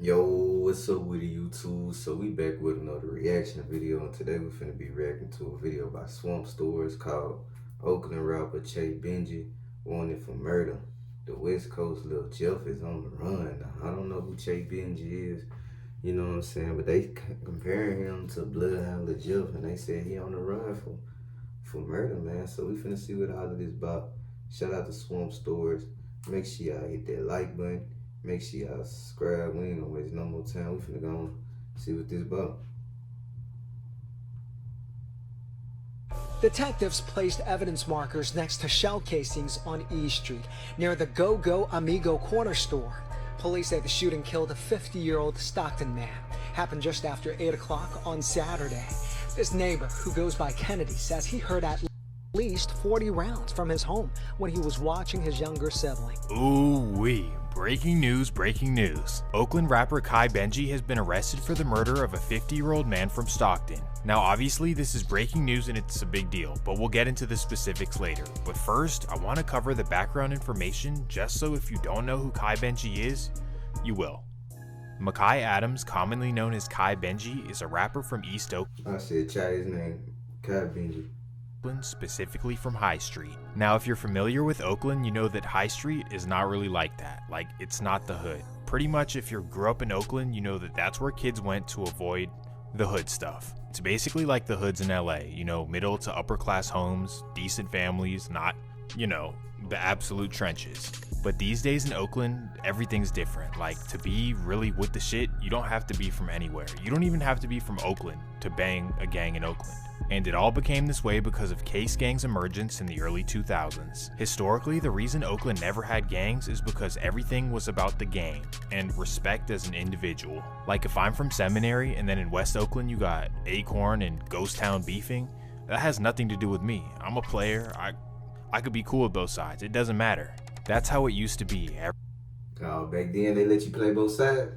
Yo, what's up with the YouTube? So we back with another reaction video, and today we're finna be reacting to a video by Swamp Stores called Oakland rapper Che Benji wanted for murder. The West Coast Lil Jeff is on the run. Now, I don't know who Che Benji is, you know what I'm saying, but they comparing him to Bloodhound Lil Jeff, and they said he on the run for murder, man. So we finna see what all of this about. Shout out to Swamp Stores. Make sure y'all hit that like button. Make sure y'all subscribe. We ain't gonna waste no more time. We finna go on see what this about. Detectives placed evidence markers next to shell casings on E Street near the Go Go Amigo corner store. Police say the shooting killed a 50-year-old Stockton man. Happened just after 8 o'clock on Saturday. This neighbor, who goes by Kennedy, says he heard at least 40 rounds from his home when he was watching his younger sibling. Ooh-wee. Breaking news, breaking news. Oakland rapper Kai Benji has been arrested for the murder of a 50-year-old man from Stockton. Now obviously this is breaking news and it's a big deal, but we'll get into the specifics later. But first, I want to cover the background information just so if you don't know who Kai Benji is, you will. Makai Adams, commonly known as Kai Benji, is a rapper from East Oakland. I said try his name, Kai Benji. Specifically from High Street. Now if you're familiar with Oakland, you know that High Street is not really like that. Like, it's not the hood. Pretty much if you grew up in Oakland, you know that that's where kids went to avoid the hood stuff. It's basically like the hoods in LA, you know, middle to upper class homes, decent families, not, you know, the absolute trenches. But these days in Oakland, everything's different. Like, to be really with the shit, you don't have to be from anywhere. You don't even have to be from Oakland to bang a gang in Oakland. And it all became this way because of case gangs' emergence in the early 2000s. Historically, the reason Oakland never had gangs is because everything was about the gang and respect as an individual. Like if I'm from Seminary and then in West Oakland you got Acorn and Ghost Town beefing, that has nothing to do with me. I'm a player. I could be cool with both sides. It doesn't matter. That's how it used to be. Oh, back then they let you play both sides?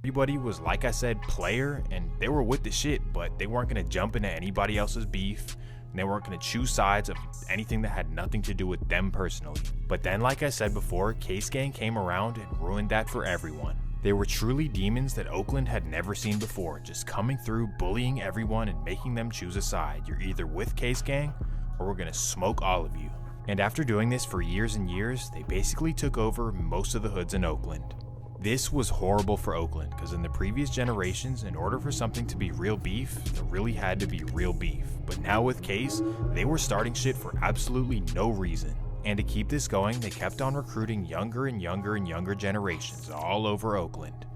Everybody was, like I said, player, and they were with the shit, but they weren't going to jump into anybody else's beef, and they weren't going to choose sides of anything that had nothing to do with them personally. But then, like I said before, Case Gang came around and ruined that for everyone. They were truly demons that Oakland had never seen before, just coming through, bullying everyone and making them choose a side. You're either with Case Gang, or we're going to smoke all of you. And after doing this for years and years, they basically took over most of the hoods in Oakland. This was horrible for Oakland, because in the previous generations, in order for something to be real beef, there really had to be real beef. But now with Case, they were starting shit for absolutely no reason. And to keep this going, they kept on recruiting younger and younger and younger generations all over Oakland.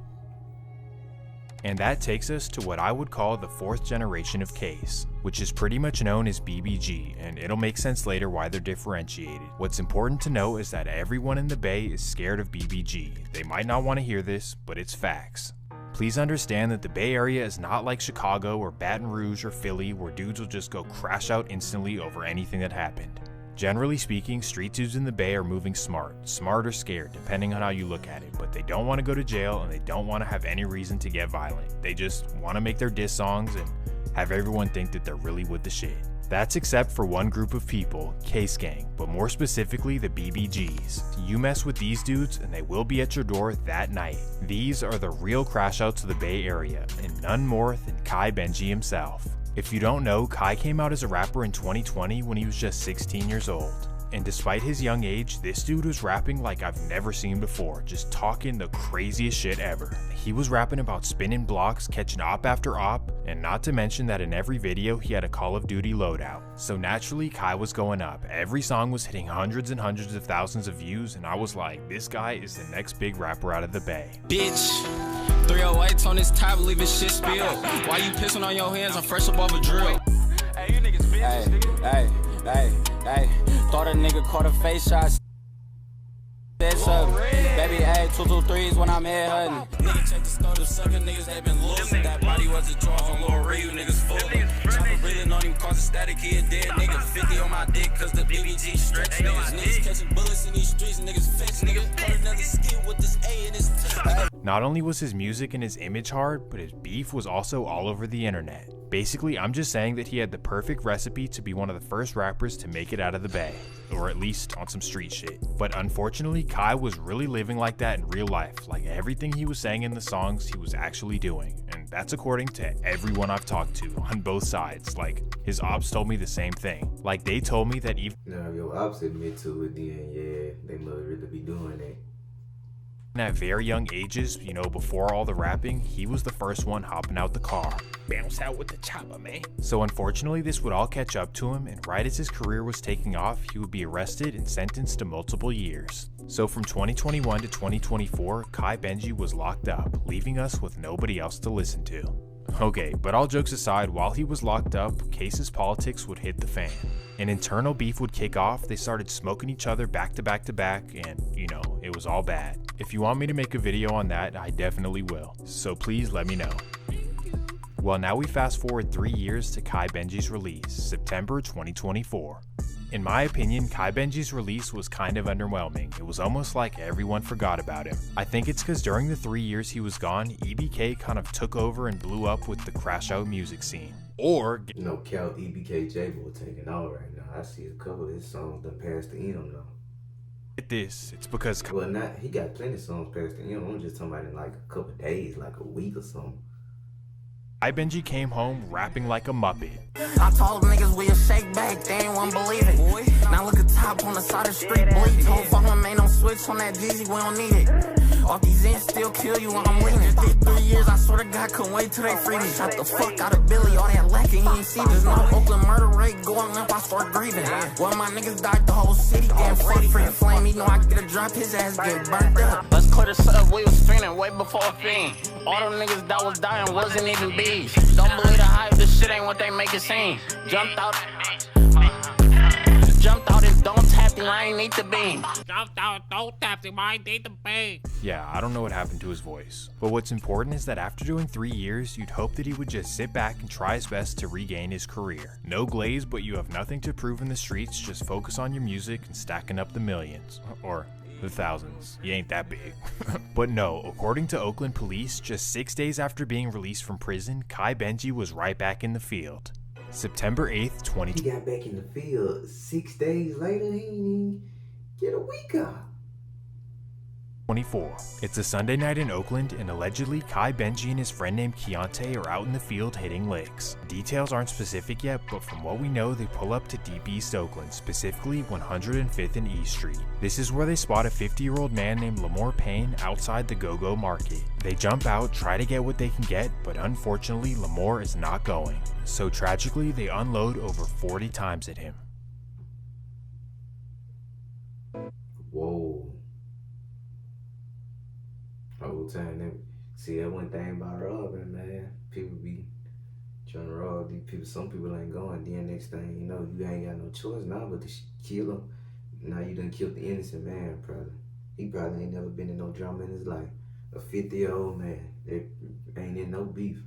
And that takes us to what I would call the fourth generation of Case, which is pretty much known as BBG, and it'll make sense later why they're differentiated. What's important to know is that everyone in the Bay is scared of BBG. They might not want to hear this, but it's facts. Please understand that the Bay Area is not like Chicago or Baton Rouge or Philly, where dudes will just go crash out instantly over anything that happened. Generally speaking, street dudes in the Bay are moving smart or scared, depending on how you look at it, but they don't want to go to jail and they don't want to have any reason to get violent. They just want to make their diss songs and have everyone think that they're really with the shit. That's except for one group of people, Case Gang, but more specifically the BBGs. You mess with these dudes and they will be at your door that night. These are the real crash outs of the Bay Area, and none more than Kai Benji himself. If you don't know, Kai came out as a rapper in 2020 when he was just 16 years old. And despite his young age, this dude was rapping like I've never seen before, just talking the craziest shit ever. He was rapping about spinning blocks, catching op after op, and not to mention that in every video he had a Call of Duty loadout. So naturally, Kai was going up. Every song was hitting hundreds and hundreds of thousands of views, and I was like, this guy is the next big rapper out of the Bay. Bitch, 308s on this top, leaving shit spilled. Why you pissing on your hands? I'm fresh above a drill. Hey, you niggas bitches, Hey, thought a nigga caught a face shot. That's up. Baby, hey, 223s when I'm head hunting. nigga check the scope of sucker niggas, they been losing. That body was a draw on Lil Ray, you niggas full. Chopper breathing on him, cause a static, he a dead nigga. 50 on my dick, cause the BBG stretch niggas. Niggas catching bullets in these streets, niggas fix niggas. Put another skill with this A in his teeth. Not only was his music and his image hard, but his beef was also all over the internet. Basically, I'm just saying that he had the perfect recipe to be one of the first rappers to make it out of the Bay, or at least on some street shit. But unfortunately, Kai was really living like that in real life, like everything he was saying in the songs he was actually doing, and that's according to everyone I've talked to on both sides. Like, his ops told me the same thing. Like, they told me that even Now, if your ops admit to it, then yeah, they must really be doing that. at very young ages, you know, before all the rapping, he was the first one hopping out the car. Bounce out with the chopper, man. So unfortunately, this would all catch up to him, and right as his career was taking off, he would be arrested and sentenced to multiple years. So from 2021 to 2024, Kai Benji was locked up, leaving us with nobody else to listen to. Okay, but all jokes aside, while he was locked up, Case's politics would hit the fan. An internal beef would kick off, they started smoking each other back to back to back, and, you know, it was all bad. If you want me to make a video on that, I definitely will, so please let me know. Well, now we fast forward 3 years to Kai Benji's release, September 2024. In my opinion, Kai Benji's release was kind of underwhelming. It was almost like everyone forgot about him. I think it's because during the 3 years he was gone, EBK kind of took over and blew up with the crash out music scene. Or, You know, Cal EBK J-Boy taking all right now. I see a couple of his songs done past the end now. get this, it's because Well, not he got plenty of songs past the end. I'm just talking about in like a couple of days, like a week or something. Kai Benji came home rapping like a Muppet. I told them niggas we a shake back, they ain't wanna believe it. Now look at top on the side of the street, bleed. Told fucking ain't no switch on that Jeezy, we don't need it. Off these ends still kill you when I'm leaning. Did 3 years, I swear to God, couldn't wait till they free me. Shot the fuck out of Billy, all that lacking, he ain't see this. No Oakland murder rate going up, I start grieving. When my niggas died, the whole city getting free. Free flame, he know I get a drop, his ass get burnt up. Let's clear this up, we was fiending way before a fiend. All them niggas that was dying wasn't even bees. Don't believe the hype, this shit ain't what they make it seem. Jumped out and don't tap him, I ain't need the beam. Jumped out, don't tap him, I need the beam. Yeah, I don't know what happened to his voice. But what's important is that after doing 3 years, you'd hope that he would just sit back and try his best to regain his career. No glaze, but you have nothing to prove in the streets, just focus on your music and stacking up the millions. Or the thousands. He ain't that big. But no, according to Oakland police, just 6 days after being released from prison, Kai Benji was right back in the field. September 8th, 2020. He got back in the field 6 days later. He didn't even get a week off. 24. It's a Sunday night in Oakland, and allegedly Kai Benji and his friend named Keontae are out in the field hitting licks. Details aren't specific yet, but from what we know, they pull up to Deep East Oakland, specifically 105th and East Street. This is where they spot a 50-year-old man named Lamore Payne outside the Go-Go Market. They jump out, try to get what they can get, but unfortunately Lamore is not going. So tragically, they unload over 40 times at him. Whoa. Whole time, see that one thing about robbing, man. People be trying to rob these people. Some people ain't going. Then next thing you know, you ain't got no choice now but to kill them. Now you done killed the innocent man, probably. He probably ain't never been in no drama in his life. A 50-year-old man that ain't in no beef.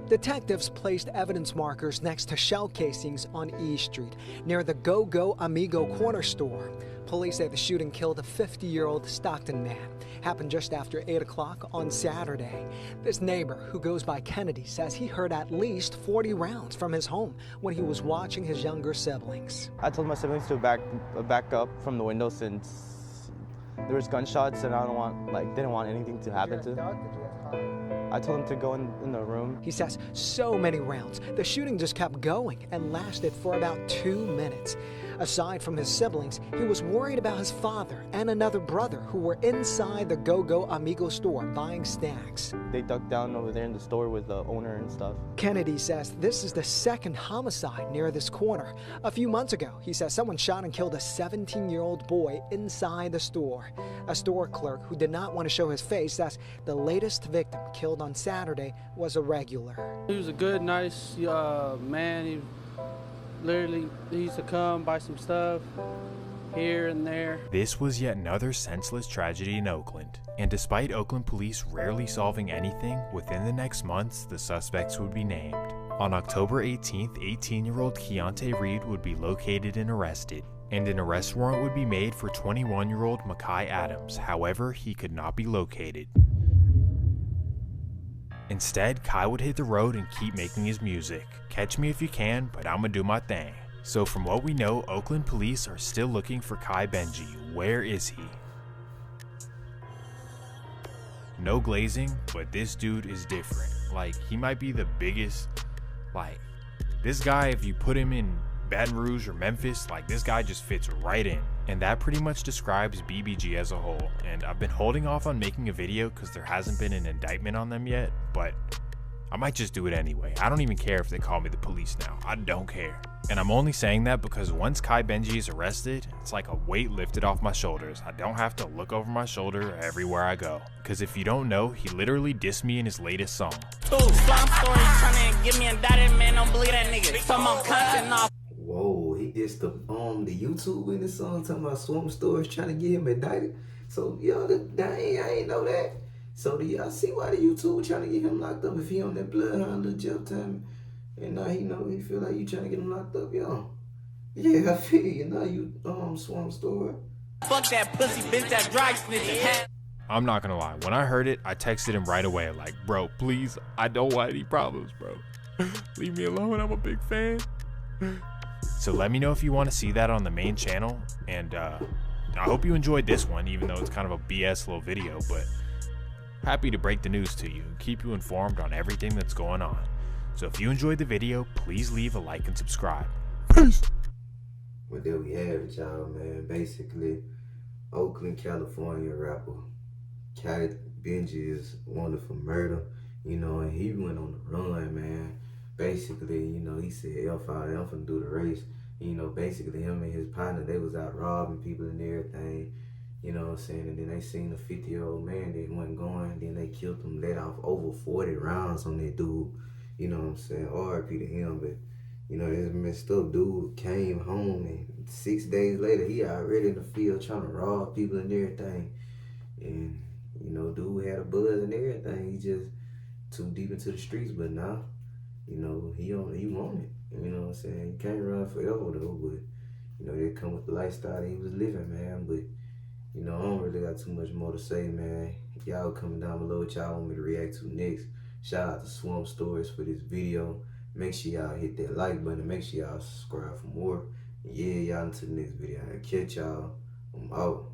Detectives placed evidence markers next to shell casings on E Street, near the Go-Go Amigo corner store. Police say the shooting killed a 50-year-old Stockton man. Happened just after 8 o'clock on Saturday. This neighbor, who goes by Kennedy, says he heard at least 40 rounds from his home when he was watching his younger siblings. I told my siblings to back up from the window since there was gunshots and I didn't want anything to happen to them. I told him to go in the room. He says so many rounds. The shooting just kept going and lasted for about 2 minutes. Aside from his siblings, he was worried about his father and another brother who were inside the Go-Go Amigo store buying snacks. They ducked down over there in the store with the owner and stuff. Kennedy says this is the second homicide near this corner. A few months ago, he says someone shot and killed a 17-year-old boy inside the store. A store clerk who did not want to show his face says the latest victim killed on Saturday was a regular. He was a good, nice man. He used to come buy some stuff here and there. This was yet another senseless tragedy in Oakland. And despite Oakland police rarely solving anything, within the next months, the suspects would be named. On October 18th, 18-year-old Keontae Reed would be located and arrested, and an arrest warrant would be made for 21-year-old Makai Adams. However, he could not be located. Instead, Kai would hit the road and keep making his music. Catch me if you can, but I'ma do my thing. So from what we know, Oakland police are still looking for Kai Benji. Where is he? No glazing, but this dude is different. Like, he might be the biggest, like, this guy, if you put him in Baton Rouge or Memphis, like, this guy just fits right in. And that pretty much describes BBG as a whole. And I've been holding off on making a video because there hasn't been an indictment on them yet, but I might just do it anyway. I don't even care if they call me the police now. I don't care. And I'm only saying that because once Kai Benji is arrested, it's like a weight lifted off my shoulders. I don't have to look over my shoulder everywhere I go. Because if you don't know, he literally dissed me in his latest song. Slum story trying to get me indicted, man. Don't believe that nigga. Some on content off. Whoa, he dissed the YouTube in the song talking about Swamp Stores trying to get him indicted. So yo, I ain't know that. So do y'all see why the YouTube trying to get him locked up if he on that bloodhound little jail time? And now he feel like you trying to get him locked up, yo. Yeah, I feel you. Now you Swamp Store. Fuck that pussy bitch, that dry snitch. I'm not gonna lie, when I heard it, I texted him right away like, bro, please, I don't want any problems, bro. Leave me alone, I'm a big fan. So let me know if you want to see that on the main channel, and I hope you enjoyed this one, even though it's kind of a BS little video, but happy to break the news to you and keep you informed on everything that's going on. So if you enjoyed the video, please leave a like and subscribe. Peace! Well, there we have it, y'all, man. Basically, Oakland, California rapper Kai Benji is wanted for murder, and he went on the run, man. Basically, he said, F out, I'm finna do the race. Basically, him and his partner, they was out robbing people and everything, you know what I'm saying? And then they seen a 50-year-old man that wasn't going, then they killed him, let off over 40 rounds on that dude, you know what I'm saying? RIP to him, but, this messed up dude came home, and 6 days later, he already in the field trying to rob people and everything. And, dude had a buzz and everything. He just too deep into the streets, but now, he want it. You know what I'm saying? He can't run forever though, but they come with the lifestyle that he was living, man. But I don't really got too much more to say, man. Y'all comment down below what y'all want me to react to next. Shout out to Swamp Stories for this video. Make sure y'all hit that like button. Make sure y'all subscribe for more. And yeah, y'all until the next video. I'll catch y'all. I'm out.